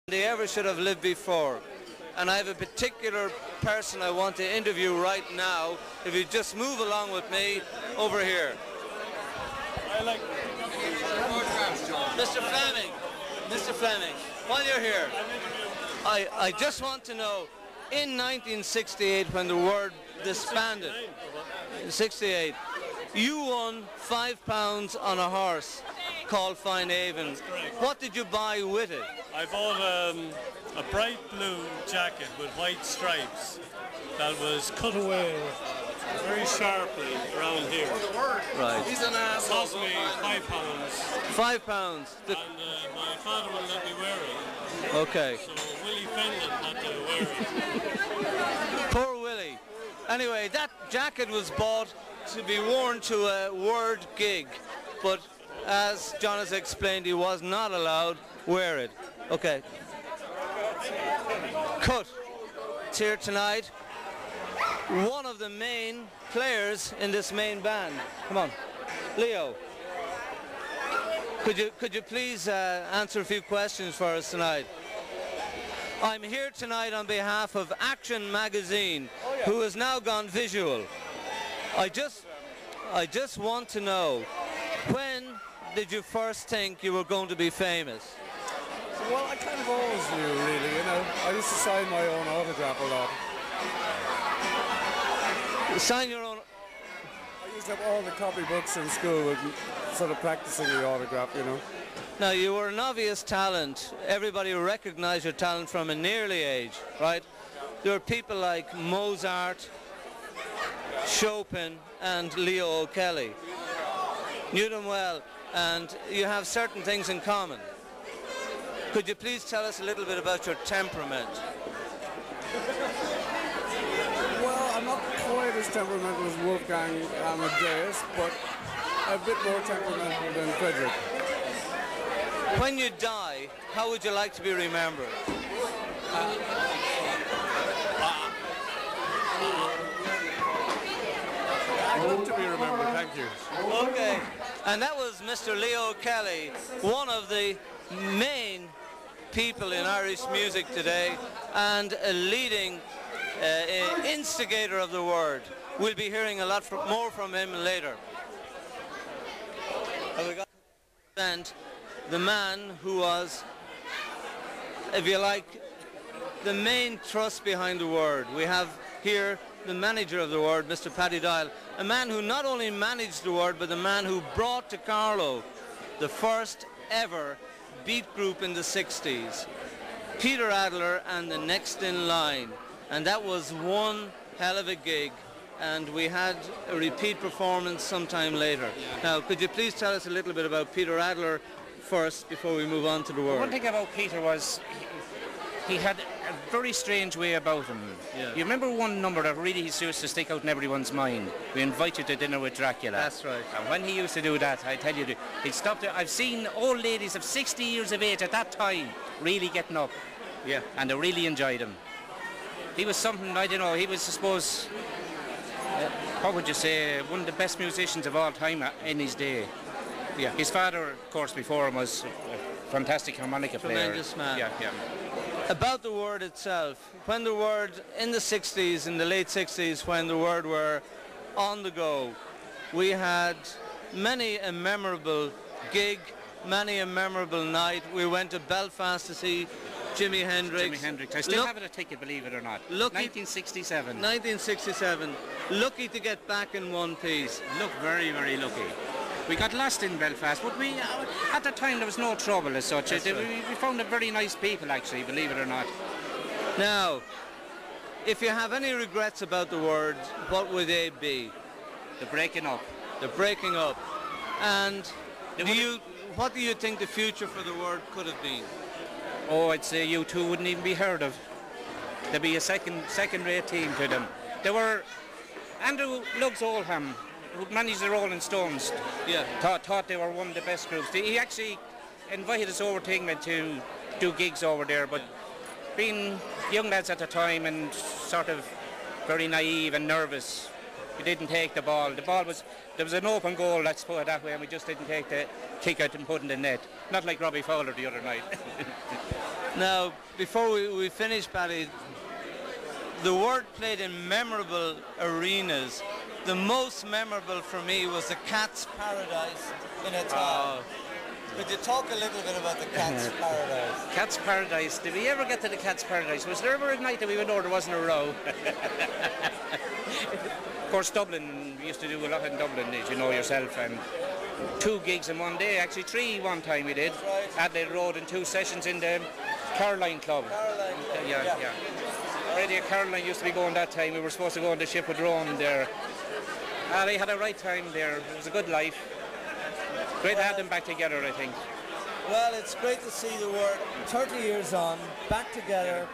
they ever should have lived before. And I have a particular person I want to interview right now. If you just move along with me over here. Mr. Fleming, Mr. Fleming, while you're here, I just want to know, in 1968 when the Word disbanded, in 68, you won £5 on a horse called Fine Avon. What did you buy with it? I bought a bright blue jacket with white stripes that was cut away very sharply around here. Right. He's an asshole. Cost me £5. £5. And my father wouldn't let me wear it. Okay. So Willie Fenton had to wear it. Poor Willie. Anyway, that jacket was bought to be worn to a Word gig, but as John has explained, he was not allowed wear it. Okay. Cut. It's here tonight. One of the main players in this main band. Come on, Leo. Could you please answer a few questions for us tonight? I'm here tonight on behalf of Action Magazine, who has now gone visual. I just want to know, when did you first think you were going to be famous? Well, I kind of always knew, really, you know. I used to sign my own autograph a lot. You sign your own? I used to have all the copybooks in school and sort of practicing the autograph, you know. Now, you were an obvious talent. Everybody recognized your talent from an early age, right? There were people like Mozart, Chopin, and Leo O'Kelly. Knew them well, and you have certain things in common. Could you please tell us a little bit about your temperament? Well, I'm not quite as temperamental as Wolfgang Amadeus, but a bit more temperamental than Frederick. When you die, how would you like to be remembered? I'd love to be remembered, thank you. Okay, and that was Mr. Leo Kelly, one of the main people in Irish music today and a leading instigator of the Word. We'll be hearing a lot more from him later. And we got to present the man who was, if you like, the main thrust behind the Word. We have here the manager of the Word, Mr. Paddy Doyle, a man who not only managed the Word, but the man who brought to Carlow the first ever beat group in the 60s, Peter Adler and the Next in Line, and that was one hell of a gig, and we had a repeat performance sometime later. Now, could you please tell us a little bit about Peter Adler first before we move on to the Word? One thing about Peter was he had a very strange way about him. Yeah. You remember one number that really used to stick out in everyone's mind? We invite you to dinner with Dracula. That's right. And when he used to do that, I tell you, he'd stop there. I've seen old ladies of 60 years of age at that time really getting up. Yeah. And they really enjoyed him. He was something, I don't know, he was, I suppose, how would you say, one of the best musicians of all time in his day. Yeah. His father, of course, before him was a fantastic harmonica player. Tremendous man. Yeah, yeah. About the Word itself, when the Word in the 60s, in the late 60s, when the Word were on the go, we had many a memorable gig, many a memorable night. We went to Belfast to see Jimi Hendrix. Jimi Hendrix. I still have a ticket, believe it or not. 1967. 1967. Lucky to get back in one piece. Look, very, very lucky. We got lost in Belfast, but we at the time there was no trouble as such. Right. We found very nice people, actually, believe it or not. Now, if you have any regrets about the Word, what would they be? The breaking up. The breaking up. And what do you think the future for the Word could have been? Oh, I'd say you two wouldn't even be heard of. There'd be a second-rate team to them. There were Andrew Lugs Oldham, who managed the Rolling Stones. Yeah. Thought they were one of the best groups. He actually invited us over to England to do gigs over there, but being young lads at the time and sort of very naive and nervous, we didn't take the ball. There was an open goal, let's put it that way, and we just didn't take the kick out and put in the net. Not like Robbie Fowler the other night. Now, before we finish, Paddy, the word played in memorable arenas. The most memorable for me was the Cat's Paradise in Atara. Could you talk a little bit about the Cat's Paradise? Cat's Paradise. Did we ever get to the Cat's Paradise? Was there ever a night that we went over there wasn't a row? Of course, Dublin, we used to do a lot in Dublin, as you know yourself, and 2 gigs in one day, actually 3 one time we did. Right. Adelaide Road and 2 sessions in the Caroline Club. Caroline Club, yeah. Radio Caroline used to be going that time. We were supposed to go on the ship with Rome there. They had a right time there. It was a good life. Great to have them back together, I think. Well, it's great to see the word 30 years on, back together.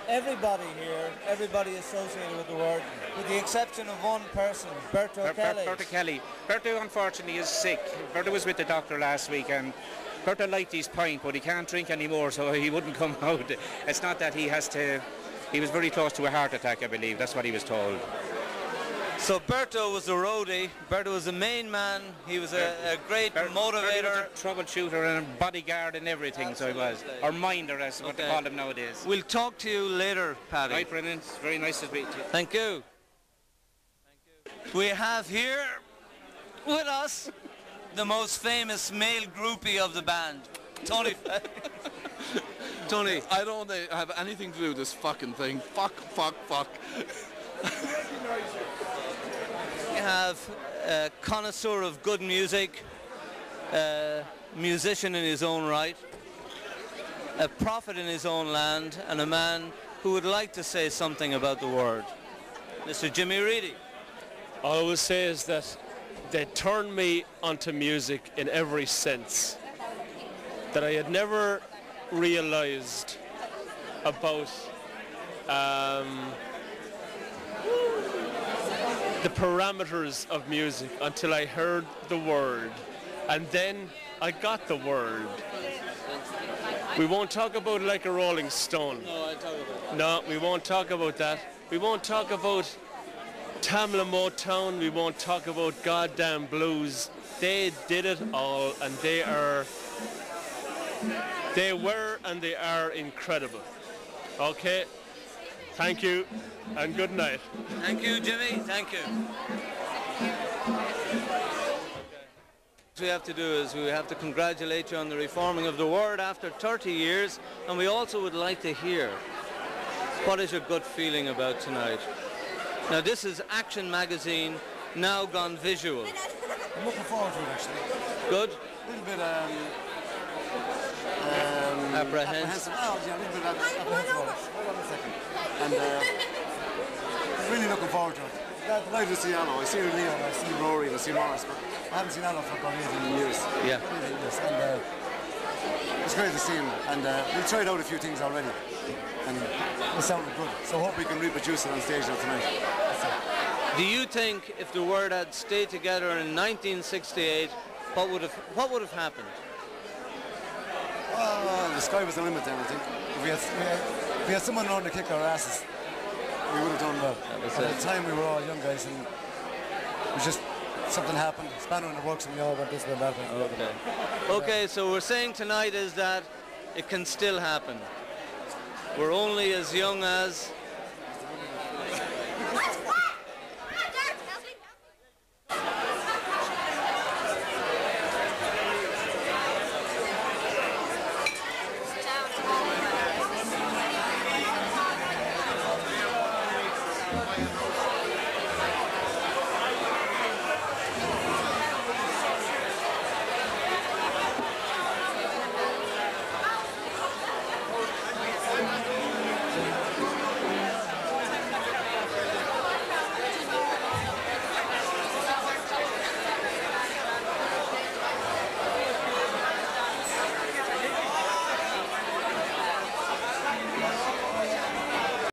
Everybody here, everybody associated with the word, with the exception of one person, Berto Kelly. Berto Kelly. Berto, unfortunately, is sick. Berto was with the doctor last week, and Berto liked his pint, but he can't drink anymore, so he wouldn't come out. It's not that he has to... He was very close to a heart attack, I believe. That's what he was told. So Berto was a roadie. Berto was the main man. He was a great motivator. Berto was a troubleshooter and a bodyguard and everything. Absolutely. So he was. Or minder, as what they call him nowadays. We'll talk to you later, Paddy. Right, Brennan. It's very nice to speak to you. Thank you. We have here with us the most famous male groupie of the band, Tony. Tony. I don't have anything to do with this fucking thing. Fuck. We have a connoisseur of good music, a musician in his own right, a prophet in his own land, and a man who would like to say something about the word. Mr. Jimmy Reedy. All I will say is that they turned me onto music in every sense that I had never realized about the parameters of music until I heard the word, and then I got the word. We won't talk about Like a Rolling Stone. No, we won't talk about that. We won't talk about Tamla Motown. We won't talk about goddamn blues. They did it all, and they were and they are incredible. Okay, thank you and good night. Thank you, Jimmy. Thank you. What we have to do is we have to congratulate you on the reforming of the word after 30 years, and we also would like to hear what is your gut feeling about tonight. Now, this is Action Magazine, now gone visual. I'm looking forward to it, actually. Good? A little bit apprehensive. Oh, yeah, a little bit apprehensive. Hold on a second. And really looking forward to it. Delighted to see Carlow. I see Leon, I see Rory, and I see Morris, but I haven't seen Carlow for about 18 years. Yeah. 18 years. And it's great to see him. And we've tried out a few things already. And it sounded good. So I hope we can reproduce it on stage now tonight. Do you think if the word had stayed together in 1968, what would have happened? The sky was the limit then, I think. If we had someone around to kick our asses, we would have done well. At the time we were all young guys, and it was just something happened, spanner in the works, and we all went this way and that way. Okay, so we're saying tonight is that it can still happen. We're only as young as...